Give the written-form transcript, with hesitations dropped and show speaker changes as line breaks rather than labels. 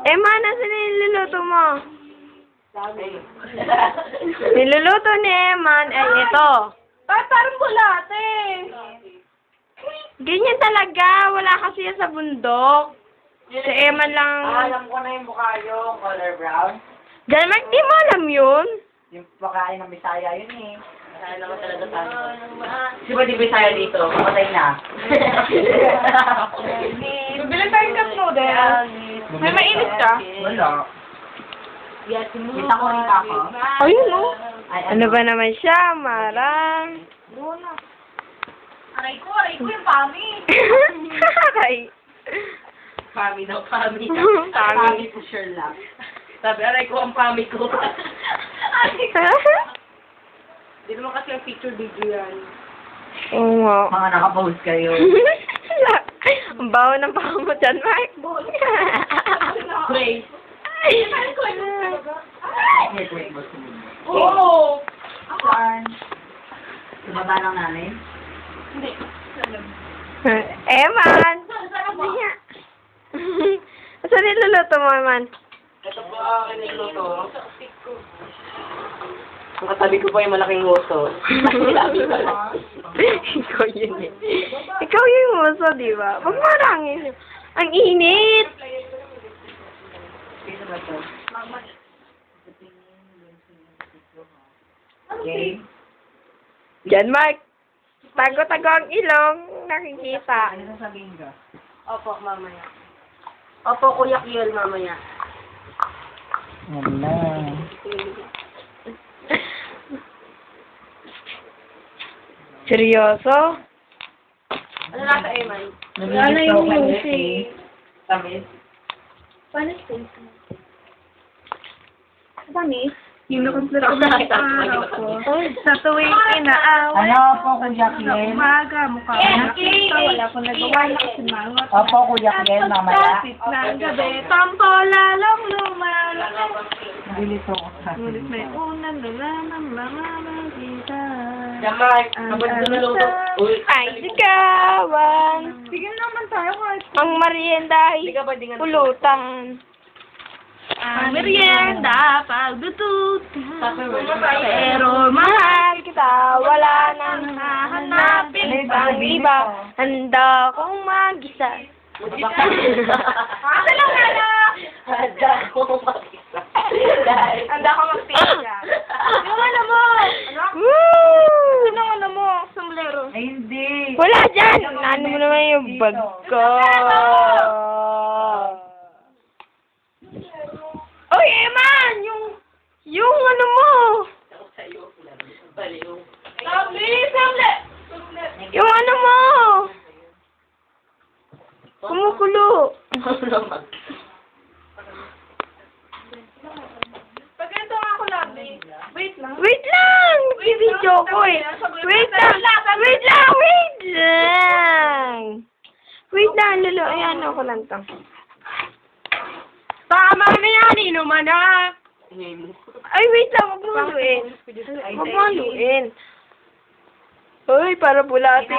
Emma, nasa na yung niluluto mo? Niluluto ni Eman. Ay, ito.
Parang bulate.
Ganyan talaga. Wala kasi yan sa bundok. Si Eman lang.
Alam ko na yung mukha yung color brown.
Galmark, di mo alam yun?
Yung pagkain ng Bisaya yun eh. Bisaya naman talaga tayo. Di ba di Bisaya dito? Patay na.
Bibilan tayong cup noodle. May mainit ka?
Wala. Kita ko rin ako.
Ayun, no?
Ay,
Ano ba naman siya? Marang.
Aray ko yung pami.
Aray.
Pami daw, pami.
Pami.
Pami po sure lang. Sabi, aray ko ang pami ko. Di naman kasi ang picture video yan.
Oo nga.
Mga nakapost kayo.
Ang baho ng pako mo dyan, Mark.
Wait. Wait.
Oo.
Saan? Sumaba ng namin?
Hindi.
Eman! Saan niluluto mo, Eman?
Ito po ang niluluto. Ang katabi ko pa yung malaking ngoso.
Ikaw yun eh. Ikaw yung muso, di ba? Huwag mo rangin. Ang init!
Sino ba ito? Okay.
Diyan, Mark. Tago-tago ang ilong. Nakikita.
Ano sasabihin ka?
Opo, mamaya.
Opo, Kuya Kiel, mamaya.
Wala.
Seryoso?
Ano nasa Eman?
Wala yung music. Tamis?
Panis? Panis? Yung nakumpleto ko sa araw ko. Sa tuwing inaawan.
Ano po, Kuya Kiel?
Umaga, mukha ko nakita. Wala ko nagawa na kasi mangot.
Opo, Kuya Kiel, mamaya.
Tapit ng gabi. Tampo lalong lumalaki.
Nabilis ako sa
Ngunit may unang lalaman mga magkita.
Jamay, kapag naluluto.
Ay, sigawan.
Sige naman tayo kahit.
Ang merienda ay pulutan.
Ang merienda pagdututan. Pero
Mahal kita, wala nang hahanapin pang iba. Handa kong mag-isa.
Asa lang ano?
Handa ko mag-isa.
Handa ko mag-pizza. Yung ano mo?
Woo!
Anong ano mo? Sombrero.
Ay, hindi.
Wala dyan! Ano mo naman yung bag ko? Oy, Eman! Yung ano mo!
Lovely! Samle!
Yung ano mo! Kumukulo.
Pagkento ako lovely. Wait lang.
Wait lang! Video ko eh. Wait lang! Wait lang! Wait lang! Wait lang, Lolo. Ayan, ako lang to.
Tama na yan, inuman na.
Ay, wait lang. Huwag mo haluin. Huwag mo haluin. Uy, para bulati.